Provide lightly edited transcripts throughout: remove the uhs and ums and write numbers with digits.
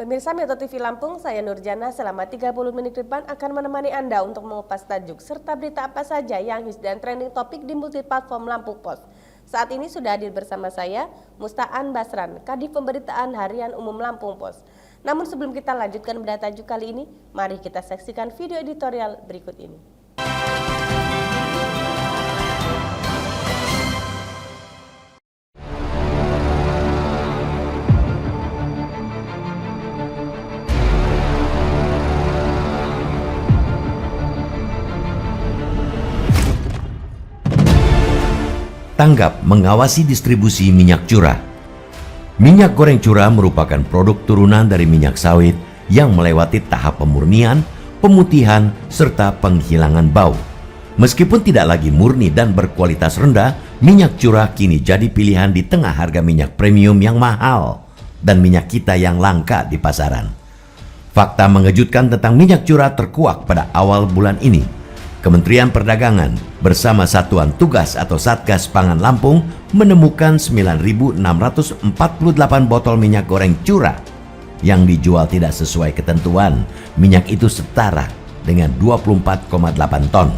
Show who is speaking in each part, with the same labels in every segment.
Speaker 1: Pemirsa Metro TV Lampung, saya Nurjana selama 30 menit ke depan akan menemani Anda untuk mengupas tajuk serta berita apa saja yang hits dan trending topik di multiplatform Lampung Post. Saat ini sudah hadir bersama saya, Mustaan Basran, Kadif Pemberitaan Harian Umum Lampung Post. Namun sebelum kita lanjutkan pada tajuk kali ini, mari kita saksikan video editorial berikut ini.
Speaker 2: Tanggap mengawasi distribusi minyak curah. Minyak goreng curah merupakan produk turunan dari minyak sawit yang melewati tahap pemurnian, pemutihan, serta penghilangan bau. Meskipun tidak lagi murni dan berkualitas rendah, minyak curah kini jadi pilihan di tengah harga minyak premium yang mahal dan minyak kita yang langka di pasaran. Fakta mengejutkan tentang minyak curah terkuak pada awal bulan ini. Kementerian Perdagangan bersama Satuan Tugas atau Satgas Pangan Lampung menemukan 9.648 botol minyak goreng curah yang dijual tidak sesuai ketentuan. Minyak itu setara dengan 24,8 ton.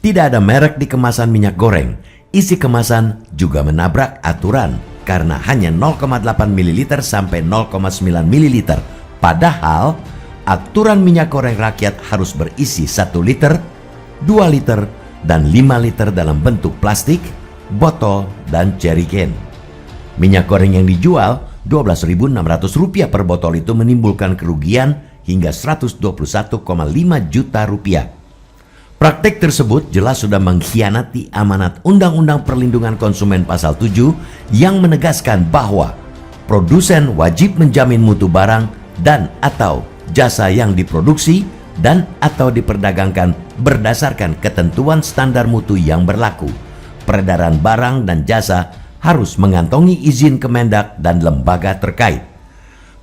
Speaker 2: Tidak ada merek di kemasan minyak goreng. Isi kemasan juga menabrak aturan karena hanya 0,8 ml sampai 0,9 ml. Padahal aturan minyak goreng rakyat harus berisi 1 liter, 2 liter, dan 5 liter dalam bentuk plastik, botol, dan jerrycan. Minyak goreng yang dijual Rp12.600 per botol itu menimbulkan kerugian hingga Rp121,5 juta. Praktek tersebut jelas sudah mengkhianati amanat Undang-Undang Perlindungan Konsumen Pasal 7 yang menegaskan bahwa produsen wajib menjamin mutu barang dan atau jasa yang diproduksi dan atau diperdagangkan berdasarkan ketentuan standar mutu yang berlaku. Peredaran barang dan jasa harus mengantongi izin Kemendak dan lembaga terkait.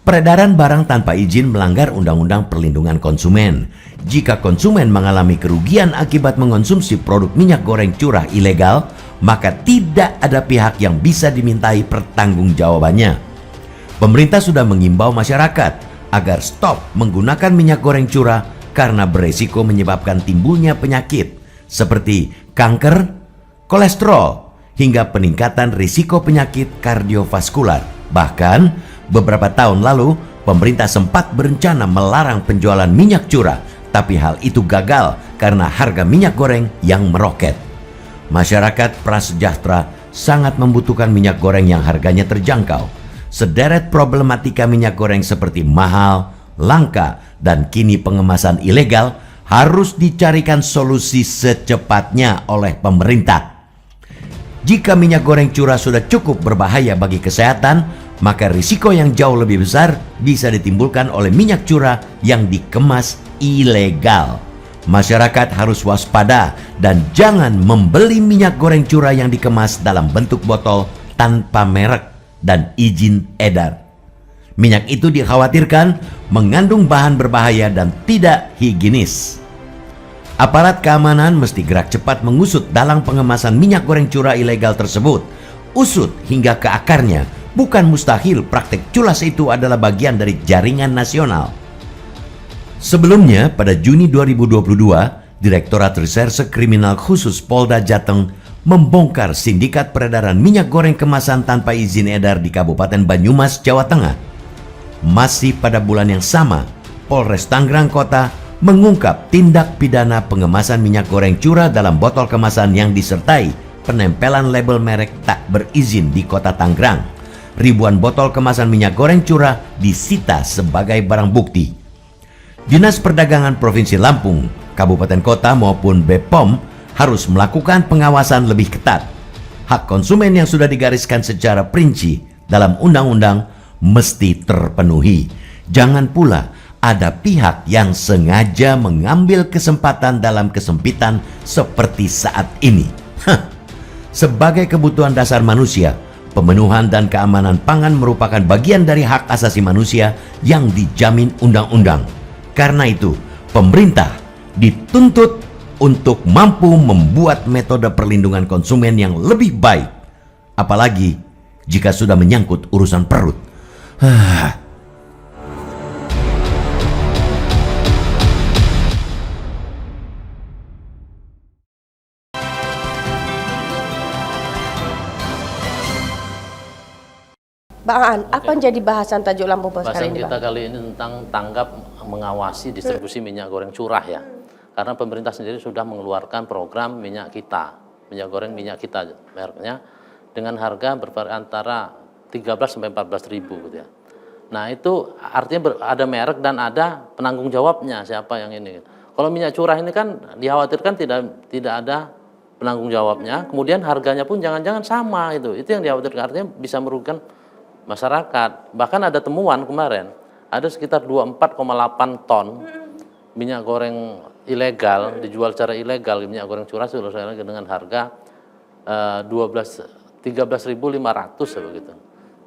Speaker 2: Peredaran barang tanpa izin melanggar Undang-Undang Perlindungan Konsumen. Jika konsumen mengalami kerugian akibat mengonsumsi produk minyak goreng curah ilegal, maka tidak ada pihak yang bisa dimintai pertanggungjawabannya. Pemerintah sudah mengimbau masyarakat agar stop menggunakan minyak goreng curah karena beresiko menyebabkan timbulnya penyakit seperti kanker, kolesterol, hingga peningkatan risiko penyakit kardiovaskular. Bahkan beberapa tahun lalu pemerintah sempat berencana melarang penjualan minyak curah, tapi hal itu gagal karena harga minyak goreng yang meroket. Masyarakat prasejahtera sangat membutuhkan minyak goreng yang harganya terjangkau. Sederet problematika minyak goreng seperti mahal, langka, dan kini pengemasan ilegal harus dicarikan solusi secepatnya oleh pemerintah. Jika minyak goreng curah sudah cukup berbahaya bagi kesehatan, maka risiko yang jauh lebih besar bisa ditimbulkan oleh minyak curah yang dikemas ilegal. Masyarakat harus waspada dan jangan membeli minyak goreng curah yang dikemas dalam bentuk botol tanpa merek dan izin edar. Minyak itu dikhawatirkan mengandung bahan berbahaya dan tidak higienis. Aparat keamanan mesti gerak cepat mengusut dalang pengemasan minyak goreng curah ilegal tersebut. Usut hingga ke akarnya. Bukan mustahil praktek culas itu adalah bagian dari jaringan nasional. Sebelumnya, pada Juni 2022, Direktorat Reserse Kriminal Khusus Polda Jateng membongkar sindikat peredaran minyak goreng kemasan tanpa izin edar di Kabupaten Banyumas, Jawa Tengah. Masih pada bulan yang sama, Polres Tangerang Kota mengungkap tindak pidana pengemasan minyak goreng curah dalam botol kemasan yang disertai penempelan label merek tak berizin di Kota Tangerang. Ribuan botol kemasan minyak goreng curah disita sebagai barang bukti. Dinas Perdagangan Provinsi Lampung, Kabupaten Kota maupun BPOM harus melakukan pengawasan lebih ketat. Hak konsumen yang sudah digariskan secara perinci dalam undang-undang mesti terpenuhi. Jangan pula ada pihak yang sengaja mengambil kesempatan dalam kesempitan seperti saat ini. Sebagai kebutuhan dasar manusia, pemenuhan dan keamanan pangan merupakan bagian dari hak asasi manusia yang dijamin undang-undang. Karena itu, pemerintah dituntut untuk mampu membuat metode perlindungan konsumen yang lebih baik. Apalagi jika sudah menyangkut urusan perut.
Speaker 1: Bang Aan, apa yang jadi bahasan tajuk Lampung Pos kali
Speaker 3: Bahasan
Speaker 1: ini,
Speaker 3: kita
Speaker 1: Bang?
Speaker 3: kali ini tentang tanggap mengawasi distribusi minyak goreng curah ya. Karena pemerintah sendiri sudah mengeluarkan program minyak kita, minyak goreng minyak kita mereknya dengan harga antara 13 sampai 14 ribu gitu ya. Nah itu artinya ada merek dan ada penanggung jawabnya siapa yang ini. Kalau minyak curah ini kan dikhawatirkan tidak ada penanggung jawabnya, kemudian harganya pun jangan-jangan sama itu yang dikhawatirkan, artinya bisa merugikan masyarakat. Bahkan ada temuan kemarin, ada sekitar 24,8 ton minyak goreng ilegal dijual secara ilegal, minyak goreng curah sudah dengan harga 13.500 begitu.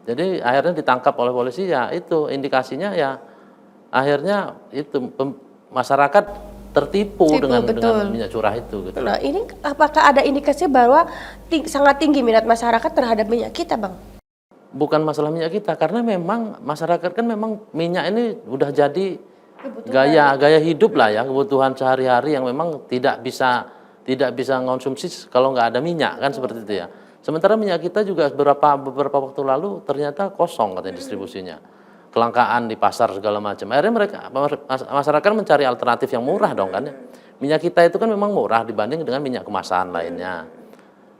Speaker 3: Jadi akhirnya ditangkap oleh polisi, ya itu indikasinya ya akhirnya itu masyarakat tertipu dengan minyak curah itu gitu.
Speaker 1: Nah, ini apakah ada indikasi bahwa sangat tinggi minat masyarakat terhadap minyak kita, Bang?
Speaker 3: Bukan masalah minyak kita, karena memang masyarakat kan memang minyak ini udah jadi gaya hidup lah ya, kebutuhan sehari-hari yang memang tidak bisa konsumsi kalau nggak ada minyak kan seperti itu ya. Sementara minyak kita juga beberapa waktu lalu ternyata kosong katanya distribusinya, kelangkaan di pasar segala macam. Akhirnya masyarakat mencari alternatif yang murah dong kan ya. Minyak kita itu kan memang murah dibanding dengan minyak kemasan lainnya.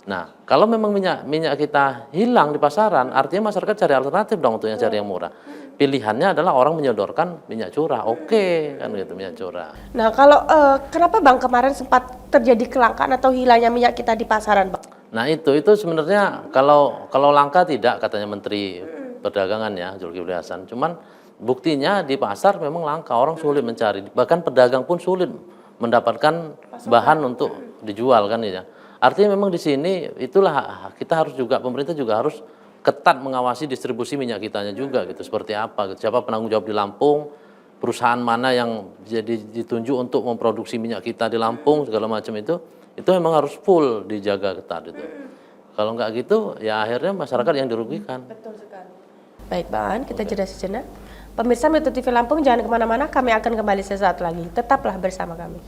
Speaker 3: Nah, kalau memang minyak kita hilang di pasaran, artinya masyarakat cari alternatif dong untuk yang cari yang murah. Pilihannya adalah orang menyodorkan minyak curah, oke, kan gitu minyak curah.
Speaker 1: Nah, kalau kenapa Bang kemarin sempat terjadi kelangkaan atau hilangnya minyak kita di pasaran, Bang?
Speaker 3: Nah itu sebenarnya kalau langka tidak katanya Menteri Perdagangan ya Zulkifli Hasan. Cuman buktinya di pasar memang langka, orang sulit mencari, bahkan pedagang pun sulit mendapatkan bahan untuk dijual kan ya. Artinya memang di sini itulah kita harus juga, pemerintah juga harus ketat mengawasi distribusi minyak kitanya juga gitu, seperti apa gitu. Siapa penanggung jawab di Lampung, perusahaan mana yang jadi ditunjuk untuk memproduksi minyak kita di Lampung segala macam itu memang harus full dijaga ketat itu. Kalau nggak gitu ya akhirnya masyarakat yang dirugikan.
Speaker 1: Betul sekali. Baik, Bang Aan, kita jeda sejenak. Pemirsa Metro TV Lampung, jangan kemana-mana, kami akan kembali sesaat lagi. Tetaplah bersama kami.